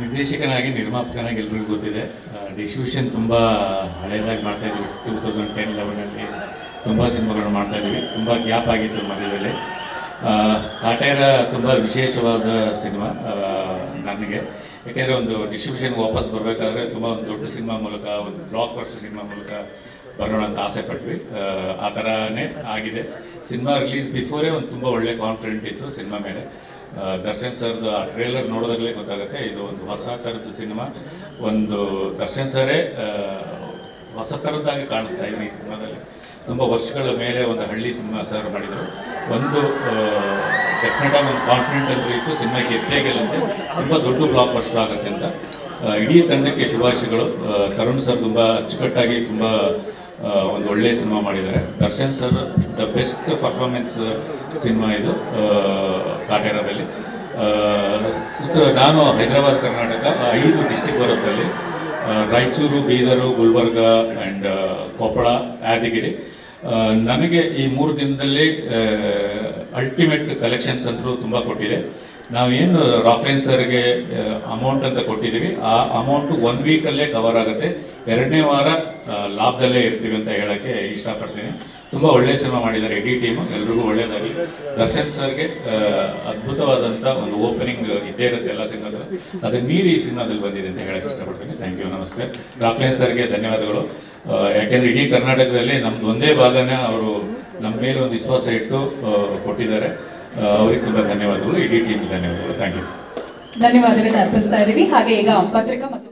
ನಿರ್ದೇಶಕನಾಗಿ ನಿರ್ಮಾಪಕನಾಗಿ ಎಲ್ರಿಗೂ ಗೊತ್ತಿದೆ. ಡಿಸ್ಟ್ರಿಬ್ಯೂಷನ್ ತುಂಬ ಹಳೇದಾಗಿ ಮಾಡ್ತಾಯಿದ್ವಿ. 2010-11 ತುಂಬ ಸಿನಿಮಾಗಳನ್ನು ಮಾಡ್ತಾಯಿದ್ವಿ. ತುಂಬ ಗ್ಯಾಪ್ ಆಗಿತ್ತು ಮಧ್ಯದಲ್ಲಿ. ಕಾಟೇರ ತುಂಬ ವಿಶೇಷವಾದ ಸಿನಿಮಾ ನನಗೆ. ಯಾಕೆಂದರೆ ಒಂದು ಡಿಸ್ಟ್ರಿಬ್ಯೂಷನ್ಗೆ ವಾಪಸ್ ಬರಬೇಕಾದ್ರೆ ತುಂಬ ಒಂದು ದೊಡ್ಡ ಸಿನಿಮಾ ಮೂಲಕ, ಒಂದು ಬ್ಲಾಕ್ ಬಸ್ಟರ್ ಸಿನಿಮಾ ಮೂಲಕ ಬರೋಣ ಅಂತ ಆಸೆ ಪಟ್ವಿ. ಆ ಥರನೇ ಆಗಿದೆ. ಸಿನಿಮಾ ರಿಲೀಸ್ ಬಿಫೋರೇ ಒಂದು ತುಂಬ ಒಳ್ಳೆ ಕಾನ್ಫಿಡೆಂಟ್ ಇತ್ತು ಸಿನಿಮಾ ಮೇಲೆ. ದರ್ಶನ್ ಸರ್ದು ಆ ಟ್ರೇಲರ್ ನೋಡೋದಾಗಲೇ ಗೊತ್ತಾಗುತ್ತೆ ಇದು ಒಂದು ಹೊಸ ಥರದ ಸಿನಿಮಾ. ಒಂದು ದರ್ಶನ್ ಸರೇ ಹೊಸ ಥರದ್ದಾಗಿ ಕಾಣಿಸ್ತಾ ಇದೆ ಈ ಸಿನಿಮಾದಲ್ಲಿ. ತುಂಬ ವರ್ಷಗಳ ಮೇಲೆ ಒಂದು ಹಳ್ಳಿ ಸಿನಿಮಾ ಸರ್ ಮಾಡಿದರು. ಒಂದು ಡೆಫಿನೆಟಾಗಿ ಒಂದು ಕಾನ್ಫಿಡೆಂಟ್ ಅಂತ ಇತ್ತು, ಸಿನಿಮಾ ಗೆದ್ದೇ ಗೆಲ್ಲುತ್ತೆ, ತುಂಬ ದೊಡ್ಡ ಬ್ಲಾಕ್ ಬಸ್ಟರ್ ಆಗುತ್ತೆ ಅಂತ. ಇಡೀ ತಂಡಕ್ಕೆ ಶುಭಾಶಯಗಳು. ತರುಣ್ ಸರ್ ತುಂಬ ಅಚ್ಚುಕಟ್ಟಾಗಿ ತುಂಬ ಒಂದು ಒಳ್ಳೆಯ ಸಿನಿಮಾ ಮಾಡಿದ್ದಾರೆ. Darshan sir the best performance cinema ಇದು ಕಾಟೇರದಲ್ಲಿ. ನಾನು ಹೈದರಾಬಾದ್ ಕರ್ನಾಟಕ 5 ಡಿಸ್ಟಿಕ್ ಬರೋದ್ರಲ್ಲಿ ರಾಯಚೂರು, ಬೀದರು, ಗುಲ್ಬರ್ಗ ಆ್ಯಂಡ್ ಕೊಪ್ಪಳ, ಯಾದಗಿರಿ. ನನಗೆ ಈ 3 ದಿನದಲ್ಲಿ ಅಲ್ಟಿಮೇಟ್ ಕಲೆಕ್ಷನ್ಸ್ ಅಂತೂ ತುಂಬ ಕೊಟ್ಟಿದೆ. ನಾವೇನು ರಾಕ್ಲೈನ್ ಸರ್ಗೆ ಅಮೌಂಟ್ ಅಂತ ಕೊಟ್ಟಿದ್ದೀವಿ, ಆ ಅಮೌಂಟು 1 ವೀಕಲ್ಲೇ ಕವರ್ ಆಗುತ್ತೆ. 2ನೇ ವಾರ ಲಾಭದಲ್ಲೇ ಇರ್ತೀವಿ ಅಂತ ಹೇಳೋಕ್ಕೆ ಇಷ್ಟಪಡ್ತೀನಿ. ತುಂಬ ಒಳ್ಳೆಯ ಸಿನಿಮಾ ಮಾಡಿದ್ದಾರೆ ಇಡೀ ಟೀಮು. ಎಲ್ರಿಗೂ ಒಳ್ಳೆಯದಾಗಲಿ. ದರ್ಶನ್ ಸರ್ಗೆ ಅದ್ಭುತವಾದಂಥ ಒಂದು ಓಪನಿಂಗ್ ಇದ್ದೇ ಇರುತ್ತೆ ಎಲ್ಲ ಸಿನಿಮಾದಲ್ಲಿ. ಅದನ್ನು ಮೀರಿ ಈ ಸಿನಿಮಾದಲ್ಲಿ ಬಂದಿದೆ ಅಂತ ಹೇಳೋಕ್ಕೆ ಇಷ್ಟಪಡ್ತೀನಿ. ಥ್ಯಾಂಕ್ ಯು, ನಮಸ್ತೆ. ರಾಕ್ಲೈನ್ ಸರ್ಗೆ ಧನ್ಯವಾದಗಳು. ಯಾಕೆಂದರೆ ಇಡೀ ಕರ್ನಾಟಕದಲ್ಲಿ ನಮ್ಮದು ಒಂದೇ ಭಾಗನ ಅವರು ನಮ್ಮ ಮೇಲೆ ಒಂದು ವಿಶ್ವಾಸ ಇಟ್ಟು ಕೊಟ್ಟಿದ್ದಾರೆ. ಅವರಿಗೆ ತುಂಬ ಧನ್ಯವಾದಗಳು. ಇಡೀ ಟೀಮ್ ಧನ್ಯವಾದಗಳು. Thank you. ಧನ್ಯವಾದಗಳನ್ನ ಅರ್ಪಿಸ್ತಾ ಇದ್ದೀವಿ. ಹಾಗೆ ಈಗ ಪತ್ರಿಕಾ ಮತ್ತು